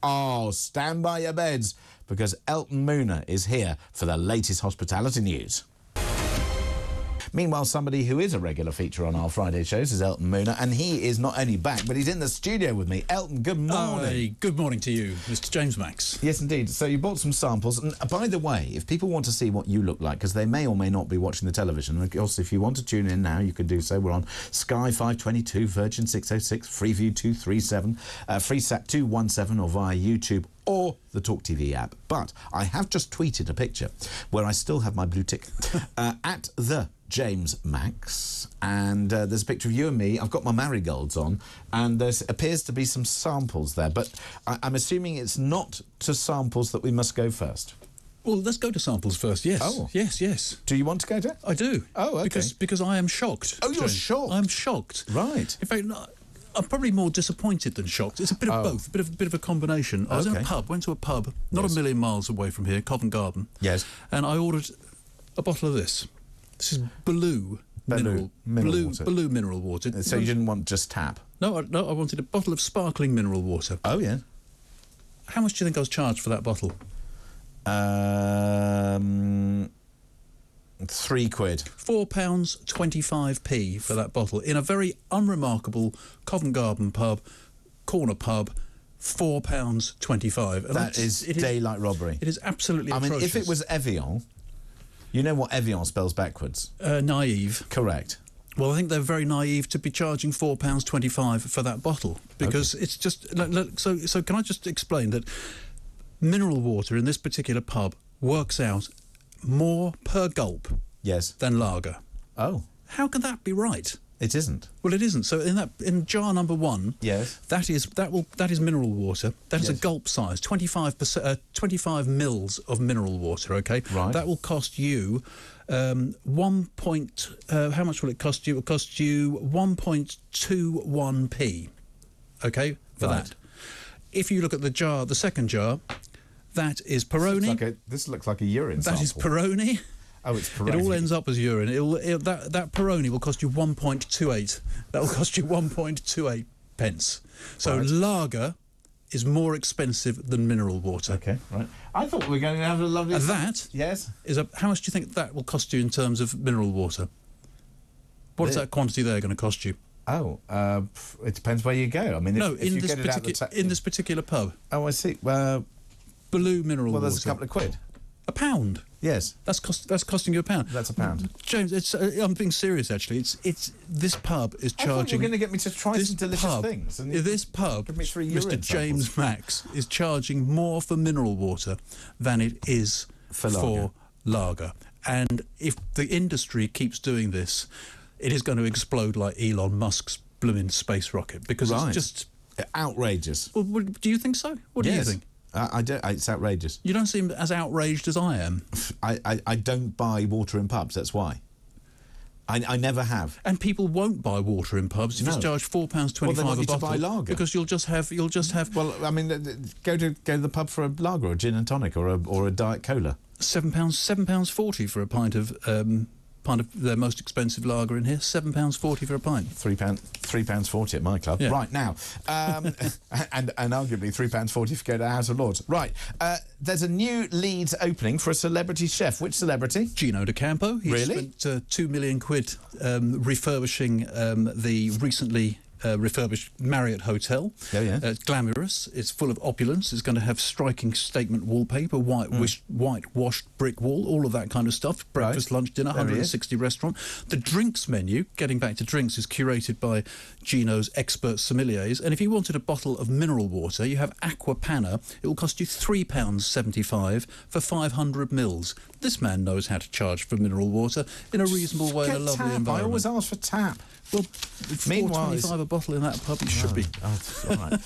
Oh, stand by your beds, because Elton Mouna is here for the latest hospitality news. Meanwhile, somebody who is a regular feature on our Friday shows is Elton Mouna, and he is not only back, but he's in the studio with me. Elton, good morning. Good morning to you, Mr. James Max. Yes, indeed. So you bought some samples, and by the way, if people want to see what you look like, because they may or may not be watching the television, and of course, if you want to tune in now, you can do so. We're on Sky 522, Virgin 606, Freeview 237, Freesat 217, or via YouTube, or the Talk TV app. But I have just tweeted a picture where I still have my blue tick at the James Max, and there's a picture of you and me. I've got my marigolds on, and there appears to be some samples there, but I'm assuming it's not to samples that we must go first. Well, let's go to samples first, yes. Oh. Yes. Do you want to go to? I do. Oh, okay. Because I am shocked. Oh, you're shocked? I'm shocked. Right. In fact, I'm probably more disappointed than shocked. It's a bit of both, a bit of a combination. I was in a pub, went to a pub, not a million miles away from here, Covent Garden. Yes. And I ordered a bottle of this. This is Blue mineral water. So you didn't want just tap? No, I wanted a bottle of sparkling mineral water. Oh, yeah. How much do you think I was charged for that bottle? £3. £4.25p for that bottle in a very unremarkable Covent Garden pub, corner pub. £4.25. That is daylight robbery. It is absolutely atrocious. I mean, if it was Evian, you know what Evian spells backwards? Naive. Correct. Well, I think they're very naive to be charging £4.25 for that bottle, because it's just... So can I just explain that mineral water in this particular pub works out more per gulp than lager? Oh. How can that be right? It isn't. Well, it isn't. So in jar number one, that is mineral water. That is a gulp size, 25 mils of mineral water. Okay, right. That will cost you how much will it cost you? It will cost you 1.21p. Okay, for that. If you look at the second jar, that is Peroni. This looks like a urine sample. That is Peroni. Oh, it's Peroni. It all ends up as urine. That Peroni will cost you 1.28. That will cost you 1.28 pence. So lager is more expensive than mineral water. Okay, right. I thought we were going to have a lovely... That is how much do you think that will cost you in terms of mineral water? What is that quantity there going to cost you? Oh, it depends where you go. I mean, in this particular pub. Oh, I see. Blue mineral water. Well, there's a couple of quid. £1? Yes. That's costing you £1. That's £1. James, I'm being serious, actually. It's this pub is charging... I thought you were going to get me to try some delicious things. And this pub, Mr. James Max, is charging more for mineral water than it is for lager. And if the industry keeps doing this, it is going to explode like Elon Musk's blooming space rocket, because it's just... outrageous. Well, do you think so? What do you think? I don't. It's outrageous. You don't seem as outraged as I am. I don't buy water in pubs. That's why. I never have. And people won't buy water in pubs if it's charged £4.25 a bottle. To buy lager, because you'll just have. Well, I mean, go to the pub for a lager, or a gin and tonic, or a Diet Cola. £7.40 for a pint of their most expensive lager in here. £7.40 for a pint. £3.40 at my club. Yeah. Right now, and arguably £3.40 if you go to House of Lords. Right, there's a new Leeds opening for a celebrity chef. Which celebrity? Gino D'Acampo. He spent £2 million refurbishing the recently refurbished Marriott Hotel. Oh, yeah. It's glamorous. It's full of opulence. It's going to have striking statement wallpaper, whitewashed brick wall, all of that kind of stuff. Breakfast, lunch, dinner, 160 restaurant. The drinks menu, getting back to drinks, is curated by Gino's expert sommeliers. And if you wanted a bottle of mineral water, you have Aqua Panna. It will cost you £3.75 for 500 mils. This man knows how to charge for mineral water in a reasonable way in a lovely environment. I always ask for tap. Well, £4.25 a bottle in that pub, it should be. Oh, all right.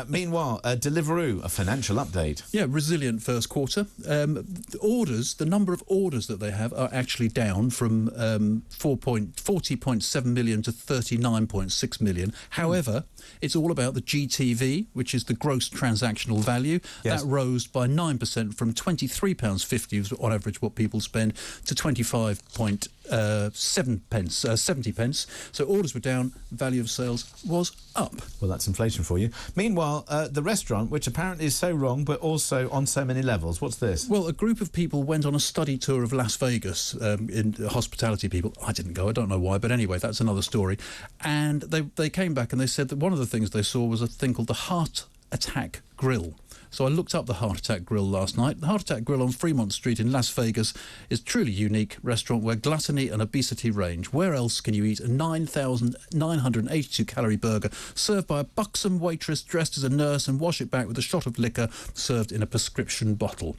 Meanwhile, Deliveroo, a financial update. Yeah, resilient first quarter. The number of orders that they have are actually down from 40.7 million to 39.6 million. However, it's all about the GTV, which is the gross transactional value. Yes. That rose by 9% from £23.50 on average what people spend to 25.70 pence. So orders were down, value of sales was up. Well, that's inflation for you. Meanwhile, the restaurant, which apparently is so wrong, but also on so many levels. What's this? Well, a group of people went on a study tour of Las Vegas, in hospitality people. I didn't go, I don't know why, but anyway, that's another story. And they came back and they said that one of the things they saw was a thing called the Heart Attack Grill. So I looked up the Heart Attack Grill last night. The Heart Attack Grill on Fremont Street in Las Vegas is a truly unique restaurant where gluttony and obesity range. Where else can you eat a 9,982-calorie burger served by a buxom waitress dressed as a nurse and wash it back with a shot of liquor served in a prescription bottle?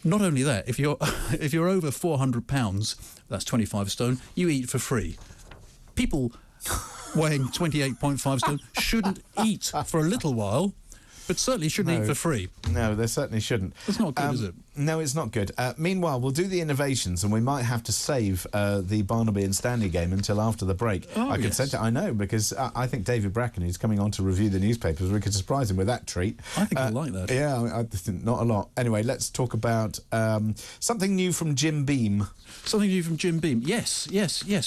Not only that, if you're over 400 pounds, that's 25 stone, you eat for free. People weighing 28.5 stone shouldn't eat for a little while, but certainly shouldn't eat for free. No, they certainly shouldn't. That's not good, is it? No, it's not good. Meanwhile, we'll do the innovations, and we might have to save the Barnaby and Stanley game until after the break. Oh, I yes. I know, because I think David Bracken, who's coming on to review the newspapers, we could surprise him with that treat. I think he'll like that. Yeah, I think not a lot. Anyway, let's talk about something new from Jim Beam. Something new from Jim Beam. Yes.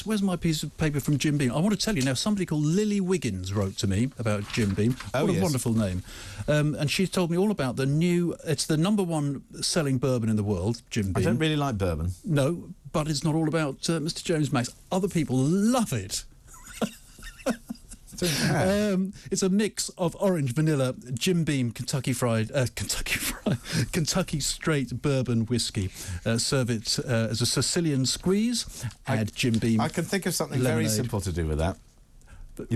Where's my piece of paper from Jim Beam? I want to tell you now, somebody called Lily Wiggins wrote to me about Jim Beam. What a wonderful name. And she told me all about the new... It's the #1 selling bourbon in the world, Jim Beam. I don't really like bourbon. No, but it's not all about Mr. James Max. Other people love it. It's a mix of orange, vanilla, Jim Beam, Kentucky straight bourbon whiskey. Serve it as a Sicilian squeeze. Add Jim Beam. I can think of something very simple to do with that.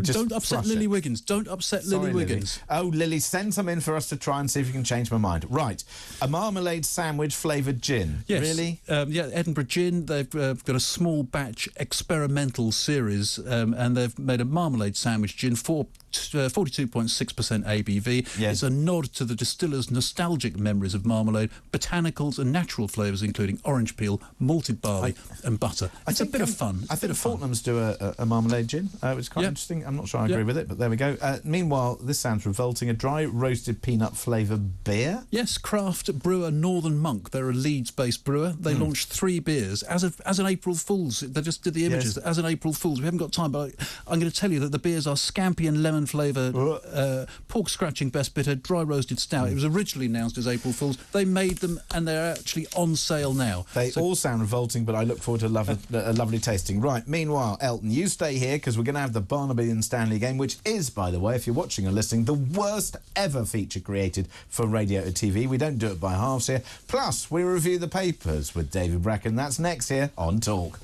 Don't upset Lily Wiggins. Don't upset Lily Wiggins. Oh, Lily, send some in for us to try and see if you can change my mind. Right. A marmalade sandwich flavoured gin. Yes. Really? Yeah, Edinburgh Gin. They've got a small batch experimental series, and they've made a marmalade sandwich gin for 42.6% ABV. Yes. It's a nod to the distiller's nostalgic memories of marmalade, botanicals and natural flavours, including orange peel, malted barley and butter. It's a bit of fun. I think Fortnum's do a marmalade gin, which is quite interesting. I'm not sure I agree with it, but there we go. Meanwhile, this sounds revolting. A dry roasted peanut flavoured beer? Yes, craft brewer Northern Monk. They're a Leeds-based brewer. They launched 3 beers as an April Fool's. They just did the images as an April Fool's. We haven't got time, but I'm going to tell you that the beers are scampi and lemon flavour, pork scratching best bitter, dry roasted stout. It was originally announced as April Fool's. They made them and they're actually on sale now. They all sound revolting, but I look forward to a lovely tasting. Right, meanwhile, Elton, you stay here because we're going to have the Barnaby and Stanley game, which is, by the way, if you're watching or listening, the worst ever feature created for radio or TV. We don't do it by halves here. Plus, we review the papers with David Bracken. That's next here on Talk.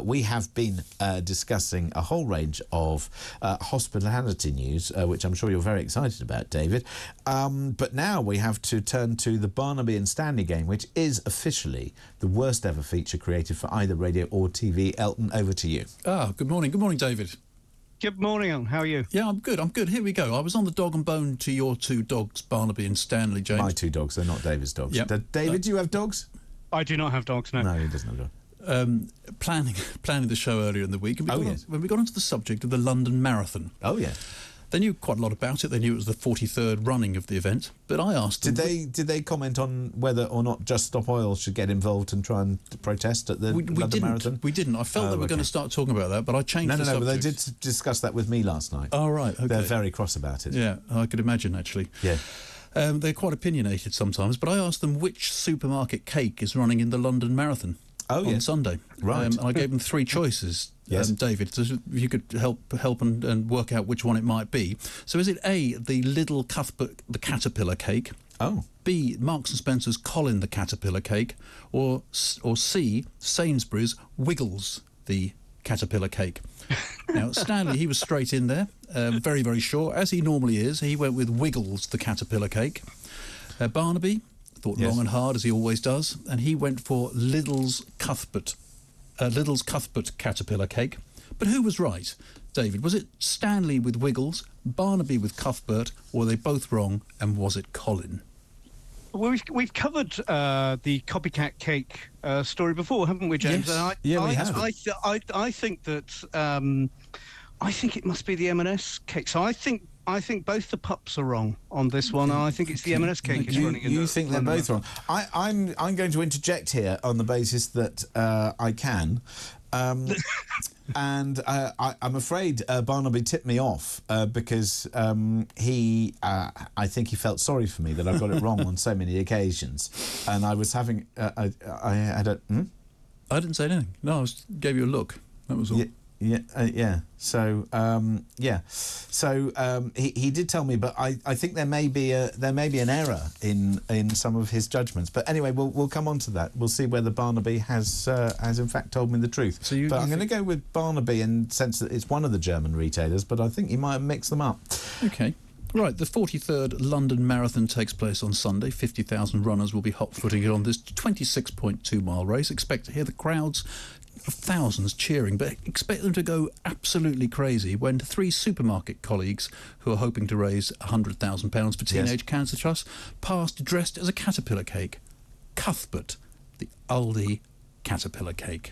We have been discussing a whole range of hospitality news, which I'm sure you're very excited about, David. But now we have to turn to the Barnaby and Stanley game, which is officially the worst ever feature created for either radio or TV. Elton, over to you. Good morning. Good morning, David. Good morning, Alan. How are you? Yeah, I'm good. Here we go. I was on the dog and bone to your 2 dogs, Barnaby and Stanley, James. My 2 dogs, they're not David's dogs. Yep. David, do you have dogs? I do not have dogs, no. No, he doesn't have dogs. Planning the show earlier in the week, and when we got onto the subject of the London Marathon. Oh, yeah. They knew quite a lot about it. They knew it was the 43rd running of the event. But I asked them... Did they comment on whether or not Just Stop Oil should get involved and try and protest at the London Marathon? We didn't. I felt that we were going to start talking about that, but I changed the subject. No, but they did discuss that with me last night. Oh, right, okay. They're very cross about it. Yeah, I could imagine, actually. Yeah. They're quite opinionated sometimes, but I asked them which supermarket cake is running in the London Marathon on Sunday. Right. And I gave them 3 choices. Yes. David, so if you could help and work out which one it might be. So is it A, the Lidl Cuthbert the Caterpillar cake? Oh. B, Marks and Spencer's Colin the Caterpillar cake? Or C, Sainsbury's Wiggles the Caterpillar cake? Now, Stanley, he was straight in there, very, very sure. As he normally is, he went with Wiggles the Caterpillar cake. Barnaby thought long and hard, as he always does, and he went for Lidl's Cuthbert Caterpillar cake. But who was right, David? Was it Stanley with Wiggles, Barnaby with Cuthbert, or were they both wrong, and was it Colin? Well, we've covered the copycat cake story before, haven't we, James? Yes. We have. I think that I think it must be the M&S cake. So I think both the pups are wrong on this one. I think it's the M&S cake is running. You think they're both wrong? I'm going to interject here on the basis that I can. And I'm afraid Barnaby tipped me off because I think he felt sorry for me that I got it wrong on so many occasions. And I was having... I didn't say anything. No, I gave you a look. That was all. Yeah. So he did tell me, but I think there may be an error in some of his judgments. But anyway, we'll come on to that. We'll see whether Barnaby has in fact told me the truth. But I'm going to go with Barnaby in the sense that it's one of the German retailers, but I think he might have mixed them up. Okay. Right, the 43rd London Marathon takes place on Sunday. 50,000 runners will be hot-footing it on this 26.2-mile race. Expect to hear the crowds of thousands cheering, but expect them to go absolutely crazy when 3 supermarket colleagues who are hoping to raise £100,000 for Teenage Cancer Trust passed dressed as a caterpillar cake. Cuthbert, the Aldi caterpillar cake.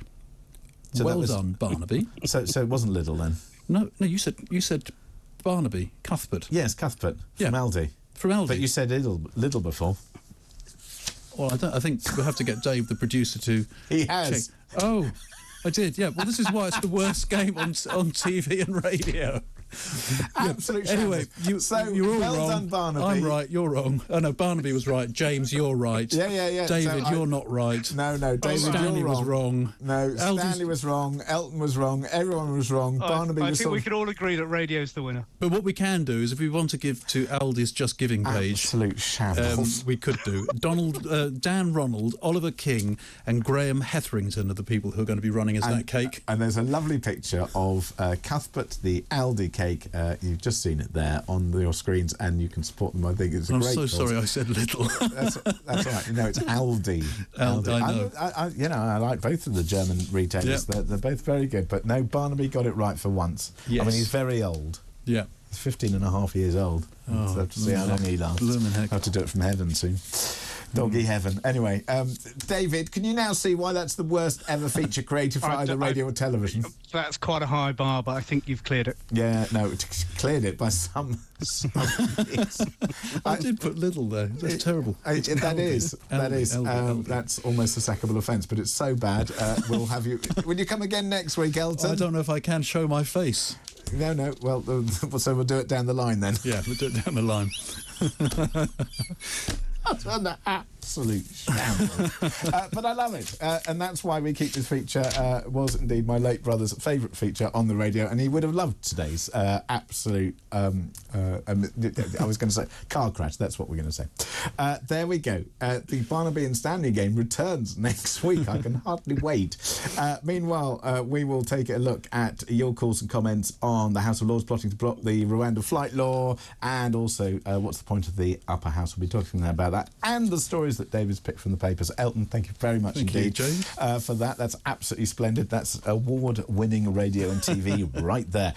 So well done, Barnaby. So it wasn't Lidl then? No, you said Barnaby, Cuthbert. Yes, Cuthbert, from Aldi. From Aldi. But you said Lidl before. Well, I think we'll have to get Dave, the producer, to He has. check. Oh, I did, yeah. Well, this is why it's the worst game on TV and radio. Absolutely. Anyway, you're all well wrong. Done, Barnaby. I'm right, you're wrong. Oh, no, Barnaby was right. James, you're right. Yeah. David, you're not right. No, David, Stanley you're wrong. was wrong. No, Stanley was wrong. Elton was wrong. Everyone was wrong. Barnaby was I think we can all agree that radio's the winner. But what we can do is, if we want to give to Aldi's Just Giving page... Absolute shambles. We could do. Dan Ronald, Oliver King and Graham Hetherington are the people who are going to be running as that cake. And there's a lovely picture of Cuthbert, the Aldi cake. You've just seen it there on your screens, and you can support them. I think it's a great cause. I'm so sorry I said little. That's all right. No, it's Aldi. I know. I like both of the German retailers. Yep. They're both very good. But no, Barnaby got it right for once. Yes. I mean, he's very old. Yeah. He's 15 and a half years old. So have to see how long he lasts. Have to do it from heaven soon. Doggy heaven. Anyway, David, can you now see why that's the worst ever feature created for either radio or television? That's quite a high bar, but I think you've cleared it. Yeah, no, cleared it by some I did put little there. That's terrible. That is. That's almost a sackable offence, but it's so bad. We'll have you... Will you come again next week, Elton? I don't know if I can show my face. No. Well, so we'll do it down the line then. Yeah, we'll do it down the line. That's an absolute shambles. But I love it. And that's why we keep this feature. Was indeed my late brother's favourite feature on the radio, and he would have loved today's absolute... I was going to say car crash. That's what we're going to say. There we go. The Barnaby and Stanley game returns next week. I can hardly wait. Meanwhile, we will take a look at your calls and comments on the House of Lords plotting to block the Rwanda flight law, and also what's the point of the upper house. We'll be talking about that, and the stories that David's picked from the papers. Elton, thank you very much indeed for that. That's absolutely splendid. That's award-winning radio and TV right there.